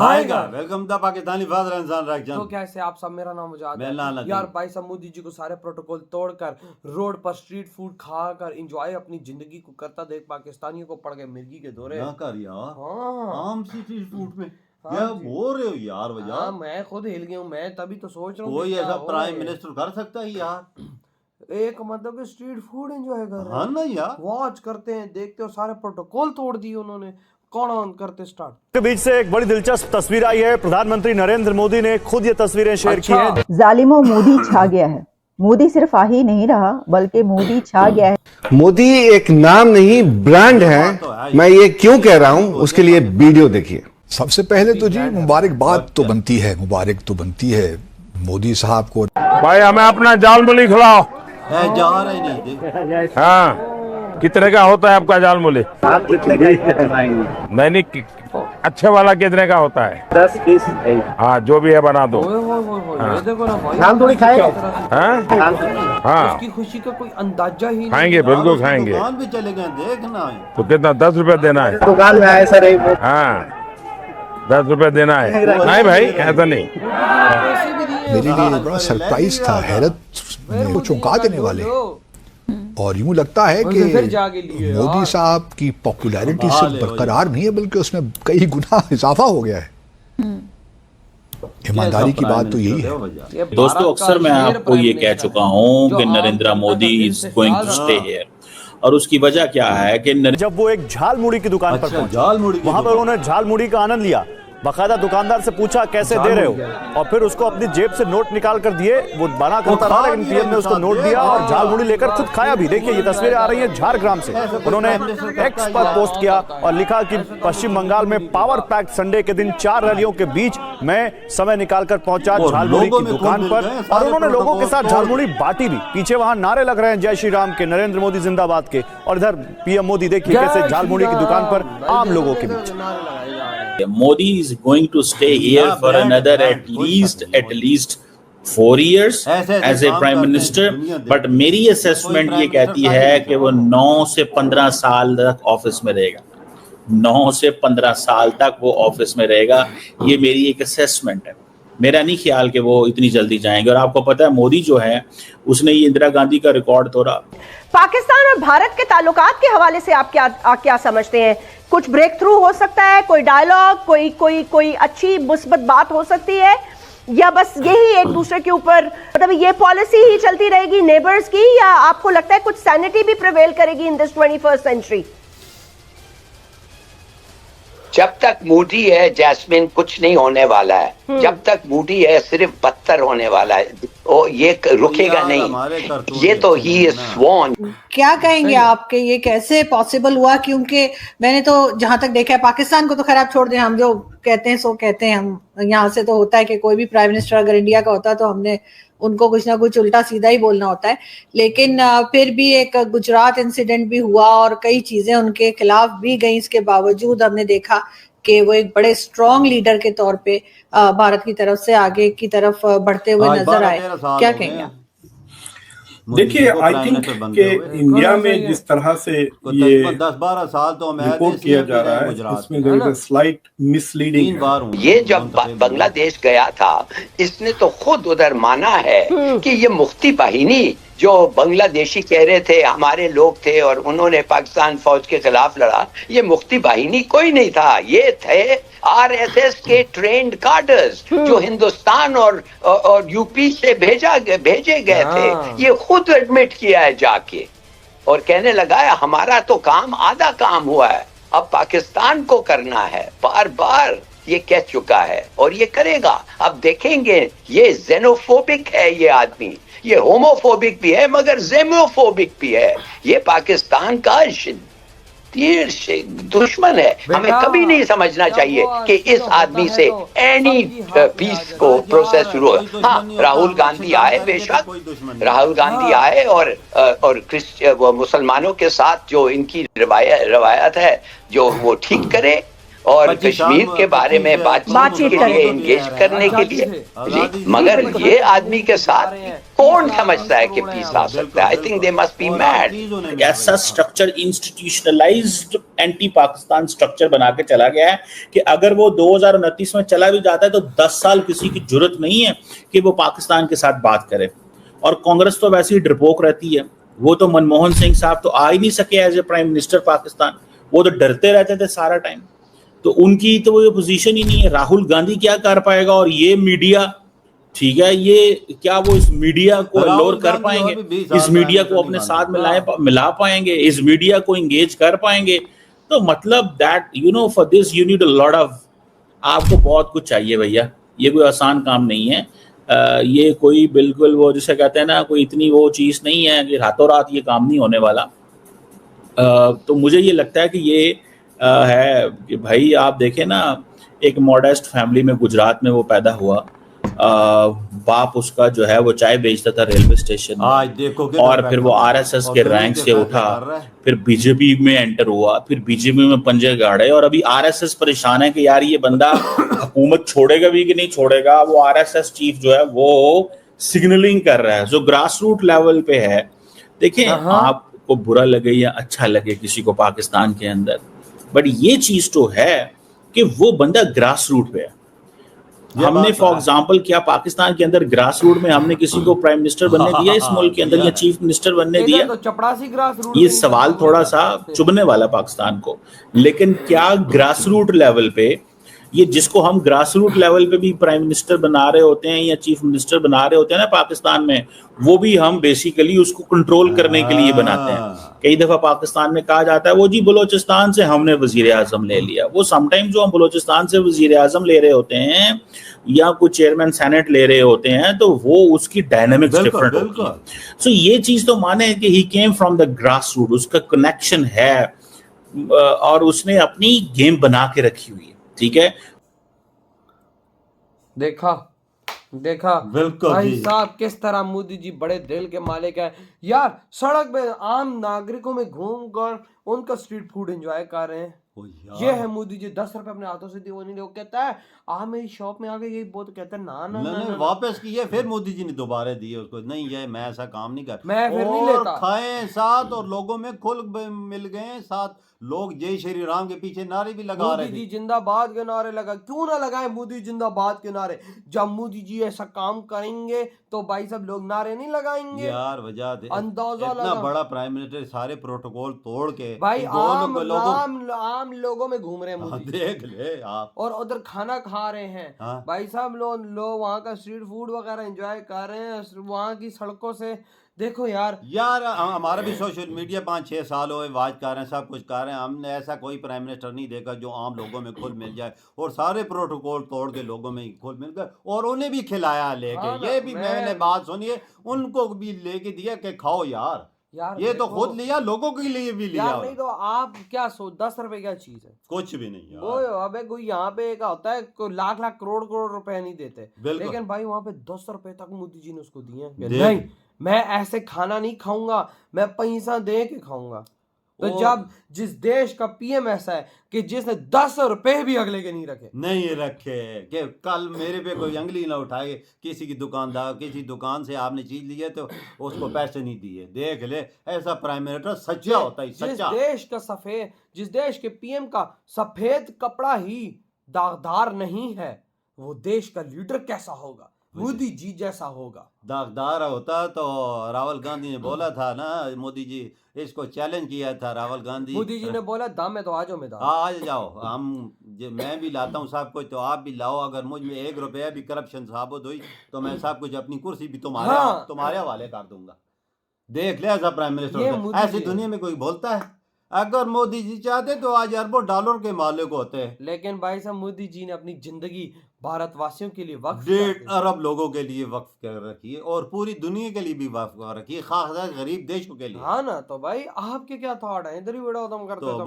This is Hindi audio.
आएगा। वेलकम द पाकिस्तानी फादर इंसान रिएक्शन। तो कैसे आप सब, मेरा नाम मुजाहिद है। यार भाई साहब, मोदी जी को सारे प्रोटोकॉल तोड़कर रोड पर स्ट्रीट फूड खाकर एंजॉय अपनी जिंदगी को करता देख पाकिस्तानियों को पड़ गए मिर्गी के दौरे। ना कर यार, हाँ आम स्ट्रीट फूड में हाँ क्या जी। बोल रहे हो यार? वजह हाँ, मैं खुद हिल गया हूँ। मैं तभी तो सोच रहा हूँ कोई कि क्या ऐसा हो प्राइम रहा है। मिनिस्टर कर सकता है यार? एक मतलब कि स्ट्रीट फूड एंजॉय कर रहे हाँ हैं, ना यार, वॉच करते हैं, देखते हो, सारे प्रोटोकॉल तोड़ दिए उन्होंने। कौन ऑन करते स्टार्ट के बीच से एक बड़ी दिलचस्प तस्वीर आई है। प्रधानमंत्री नरेंद्र मोदी ने खुद ये तस्वीरें शेयर की हैं। जालिमों मोदी छा गया है। मोदी सिर्फ आ ही नहीं रहा बल्कि मोदी छा गया है। मोदी एक नाम नहीं ब्रांड है। मैं ये क्यों कह रहा हूं उसके लिए वीडियो देखिए। सबसे पहले तो जी मुबारकबाद तो बनती है, मुबारक तो बनती है मोदी साहब को। भाई हमें अपना जाल मूली खिलाओ। जा रहे नहीं देख। हाँ, कितने का होता है आपका जाल मूली? आप कितने का नहीं, अच्छे वाला कितने का होता है? 10 पीस। हाँ, जो भी है बना दो। ये देखो ना भाई, नाम थोड़ी खाएगा। हाँ हाँ, उसकी खुशी का कोई अंदाजा ही नहीं। खाएंगे, बिल्कुल खाएंगे। दुकान भी चले गए, देखना है तो कितना? 10 रुपए देना है? दुकान में आए सर। हाँ, 10 रुपए देना है। नहीं भाई, ऐसा नहीं। मेरे लिए बड़ा सरप्राइज था, हैरत में वो चौंका देने वाले। और यूं लगता है कि मोदी साहब की पॉपुलैरिटी सिर्फ बरकरार नहीं है बल्कि उसमें कई गुना इजाफा हो गया है। ईमानदारी की बात तो यही है। दोस्तों, अक्सर मैं आपको ये कह चुका हूँ कि Narendra Modi is going to stay here, और उसकी वजह क्या है कि जब वो एक झाल मुड़ी की दुकान पर पहुंचे, झाल मुड़ी वहां पर उन्होंने झाल मुड़ी का आनंद लिया। बाकायदा दुकानदार से पूछा कैसे दे रहे हो, और फिर उसको अपनी जेब से नोट निकाल कर दिए। वो बना करता रहा, लेकिन पीएम ने उसको नोट दिया और झाल मुड़ी लेकर खुद खाया भी। देखिए, ये तस्वीरें आ रही हैं झारग्राम से। उन्होंने एक्स पर पोस्ट किया और लिखा कि पश्चिम बंगाल में पावर पैक संडे के दिन 4 रैलियों के बीच मैं समय निकालकर पहुंचा झाल मुड़ी की दुकान पर, और उन्होंने लोगों के साथ झाल मुड़ी बांटी भी। पीछे वहां नारे लग रहे हैं जय श्री राम के, नरेंद्र मोदी जिंदाबाद के, और इधर पीएम मोदी देखिए कैसे झाल मुड़ी की दुकान पर आम लोगों के बीच। Modi is going to stay here for another at least 4 years as a prime minister, but मेरी assessment ये कहती है कि वो 9 से 15 साल तक ऑफिस में रहेगा। 9 से 15 साल तक वो ऑफिस में रहेगा, ये मेरी एक assessment है। मेरा नहीं ख्याल कि वो इतनी जल्दी जाएंगे। और आपको पता है, मोदी जो है उसने ये इंदिरा गांधी का रिकॉर्ड तोड़ा। पाकिस्तान और भारत के ताल्लुकात के हवाले से आप क्या समझते हैं? कुछ ब्रेक थ्रू हो सकता है, कोई डायलॉग, कोई अच्छी मुस्बत बात हो सकती है, या बस यही एक दूसरे के ऊपर मतलब ये पॉलिसी ही चलती रहेगी नेबर्स की, या आपको लगता है कुछ सैनिटी भी प्रिवेल करेगी इन दिस 21st सेंचुरी? जब तक मोदी है जैस्मिन, कुछ नहीं होने वाला है। जब तक मोदी है सिर्फ बदतर होने वाला है। और ये रुकेगा नहीं। ये तो ही इज स्वॉन। क्या कहेंगे आपके, ये कैसे पॉसिबल हुआ? क्योंकि मैंने तो जहां तक देखा है, पाकिस्तान को तो खैर आप छोड़ दें, हम जो कहते हैं सो कहते हैं। हम यहाँ से तो होता है कि कोई भी प्राइम मिनिस्टर अगर इंडिया का होता है तो हमने उनको कुछ ना कुछ उल्टा सीधा ही बोलना होता है। लेकिन फिर भी एक गुजरात इंसिडेंट भी हुआ और कई चीजें उनके खिलाफ भी गई। इसके बावजूद हमने देखा कि वो एक बड़े स्ट्रॉन्ग लीडर के तौर पे भारत की तरफ से आगे की तरफ बढ़ते हुए नजर आए। क्या कहेंगे आप? देखिए, आई थिंक कि इंडिया में जिस तरह से ये 10-12 साल तो रिपोर्ट किया जा रहा है, इसमें there is a slight misleading. ये जब बांग्लादेश गया था, इसने तो खुद उधर माना है कि ये मुफ्ती बाहिनी जो बांग्लादेशी कह रहे थे हमारे लोग थे और उन्होंने पाकिस्तान फौज के खिलाफ लड़ा, ये मुफ्ती बाहिनी कोई नहीं था। ये थे आरएसएस के ट्रेंड कार्डर्स जो हिंदुस्तान और यूपी से भेजे गए थे। ये खुद एडमिट किया है जाके, और कहने लगा है हमारा तो काम आधा काम हुआ है, अब पाकिस्तान को करना है। बार बार ये कह चुका है और ये करेगा। अब देखेंगे, ये जेनोफोबिक है ये आदमी, ये होमोफोबिक भी है मगर जेमोफोबिक भी है। ये पाकिस्तान का दुश्मन है। हमें कभी नहीं समझना चाहिए कि इस आदमी से एनी पीस को प्रोसेस शुरू हो। हाँ, राहुल गांधी आए, बेशक राहुल गांधी आए और मुसलमानों के साथ जो इनकी रवायत है जो वो ठीक करे और कश्मीर के बारे में बातचीत के लिए एंगेज करने के लिए जी, मगर ये आदमी के साथ कौन समझता है कि पीस आ सकता है? I think they must be mad. ऐसा structure institutionalised anti Pakistan structure बना के चला गया है कि अगर वो 2029 में चला भी जाता है तो 10 साल किसी की जरूरत नहीं है कि वो पाकिस्तान के साथ बात करे। और कांग्रेस तो वैसे ही डरपोक रहती है। वो तो मनमोहन सिंह साहब तो आ ही नहीं सके as a prime minister Pakistan, वो तो डरते रहते थे सारा टाइम, तो उनकी तो वो पोजीशन ही नहीं है। राहुल गांधी क्या कर पाएगा? और ये मीडिया, ठीक है, ये क्या वो इस मीडिया को लोअर कर पाएंगे? इस मीडिया को अपने साथ मिला पाएंगे? इस मीडिया को एंगेज कर पाएंगे? तो मतलब that you know for this you need a lot of, आपको बहुत कुछ चाहिए भैया, ये कोई आसान काम नहीं है। ये कोई बिल्कुल वो जिसे कहते हैं ना, कोई इतनी वो चीज़ नहीं है कि रातों रात ये काम नहीं होने वाला। तो मुझे ये लगता है कि ये है कि भाई आप देखें ना, एक मॉडेस्ट फैमिली में गुजरात में वो पैदा हुआ, बाप उसका जो है वो चाय बेचता था रेलवे स्टेशन में, और फिर वो आरएसएस के रैंक से उठा, फिर बीजेपी में एंटर हुआ, फिर बीजेपी में पंजे गाड़े, और अभी आरएसएस परेशान है कि यार ये बंदा हुकूमत छोड़ेगा भी कि नहीं छोड़ेगा। वो आरएसएस चीफ जो है वो सिग्नलिंग कर रहा है, जो ग्रास रूट लेवल पे है। देखें, आपको बुरा लगे या अच्छा लगे किसी को पाकिस्तान के अंदर, बट ये चीज तो है कि वो बंदा ग्रास रूट पे है। हमने फॉर एग्जांपल क्या पाकिस्तान के अंदर ग्रास रूट में हमने किसी को प्राइम मिनिस्टर बनने दिया इस मुल्क के अंदर, या चीफ मिनिस्टर बनने दिया? तो चपरासी ग्रास रूट, ये सवाल थोड़ा सा चुभने वाला पाकिस्तान को। लेकिन क्या ग्रास रूट लेवल पे, ये जिसको हम ग्रास रूट लेवल पे भी प्राइम मिनिस्टर बना रहे होते हैं या चीफ मिनिस्टर बना रहे होते हैं ना पाकिस्तान में, वो भी हम बेसिकली उसको कंट्रोल करने के लिए बनाते हैं। कई दफा पाकिस्तान में कहा जाता है वो जी बलोचिस्तान से हमने वजीर आजम ले लिया। वो समटाइम जो हम बलोचिस्तान से वजीर आजम ले रहे होते हैं या कुछ चेयरमैन सेनेट ले रहे होते हैं, तो वो उसकी डायनेमिक्स डिफरेंट होती है। सो ये चीज तो माने कि he came from the grass root, उसका कनेक्शन है और उसने अपनी गेम बना के रखी हुई है। ठीक है, देखा बिल्कुल भाई साहब किस तरह मोदी जी बड़े दिल के मालिक है यार। सड़क पे आम नागरिकों में घूमकर उनका स्ट्रीट फूड एंजॉय कर रहे हैं। ये है मोदी जी, 10 रुपए अपने हाथों से दिए, वो नहीं, वो कहता है आप मेरी शॉप में आ गए, यही बहुत कहता है ना ना ना वापस किए, फिर मोदी जी ने दोबारा दिए उसको। नहीं, ये मैं ऐसा काम नहीं कर, मैं फिर नहीं लेता। खाएं साथ और लोगों में खुल मिल गए साथ, लोग जय श्री राम के पीछे नारे भी लगा रहे थे। मोदी जी जिंदाबाद के नारे लगा, क्यों ना लगाए मोदी जिंदाबाद के नारे? जब मोदी जी ऐसा काम करेंगे तो भाई सब लोग नारे नहीं लगाएंगे यार। वजह दे, अंदाजा इतना बड़ा प्राइम मिनिस्टर सारे प्रोटोकॉल तोड़ के भाई आम लोगों में घूम रहे हैं मोदी। देख ले आप, और उधर खाना खा रहे हैं भाई साहब, लोग वहाँ का स्ट्रीट फूड वगैरह एंजॉय कर रहे हैं वहाँ की सड़कों से। देखो यार हमारा भी सोशल मीडिया 5-6 साल हुए, वाच कर रहे हैं, सब कुछ कर रहे हैं। हमने ऐसा कोई प्राइम मिनिस्टर नहीं देखा जो आम लोगों में खुल मिल जाए और सारे प्रोटोकॉल तोड़ के लोगों में खुल मिल गए, और उन्हें भी खिलाया लेके। ये भी मैंने बात सुनी है, उनको भी लेके दिया कि खाओ यार। ये तो खुद लिया, लोगों के लिए भी लिया। यार नहीं तो आप क्या 10 रुपए क्या चीज है? कुछ भी नहीं यार। वो अबे कोई यहाँ पे एक होता है कोई लाख करोड़ रुपए नहीं देते, लेकिन भाई वहाँ पे 10 रुपए तक मोदी जी ने उसको दिए। नहीं, मैं ऐसे खाना नहीं खाऊंगा, मैं पैसा दे के खाऊंगा। तो जब जिस देश का पीएम ऐसा है कि जिसने 10 रुपए भी अगले के नहीं रखे कि कल मेरे पे कोई अंगली ना उठाए, किसी की दुकान से आपने चीज ली है तो उसको पैसे नहीं दिए। देख ले, ऐसा प्राइम मिनिस्टर सच्चा होता है, सच्चा। जिस देश के पीएम का सफेद कपड़ा ही दागदार नहीं है, वो देश का लीडर कैसा होगा? मोदी जी जैसा होगा। दागदार होता तो राहुल गांधी ने बोला था ना, मोदी जी इसको चैलेंज किया था राहुल गांधी। मोदी जी ने बोला दाम में तो आ जाओ मैदान। आ जाओ, मैं भी लाता हूँ सब कुछ, तो आप भी लाओ। अगर मुझ में 1 रुपया भी करप्शन साबित हुई तो मैं सब कुछ, अपनी कुर्सी भी तुम्हारे हवाले कर दूंगा। देख ले, ऐसा प्राइम मिनिस्टर ऐसी दुनिया में कोई बोलता है? अगर मोदी जी चाहते तो आज अरबों डॉलर के मालिक होते हैं। लेकिन भाई साहब मोदी जी ने अपनी जिंदगी भारतवासियों के लिए वक्फ 1.5 अरब लोगों के लिए वक्फ कर रखी है, और पूरी दुनिया के लिए भी वक्फ कर रखी है, खासकर गरीब देशों के लिए। हाँ ना, तो भाई आपके क्या थॉट है? इधर ही वीडियो खत्म करते हैं।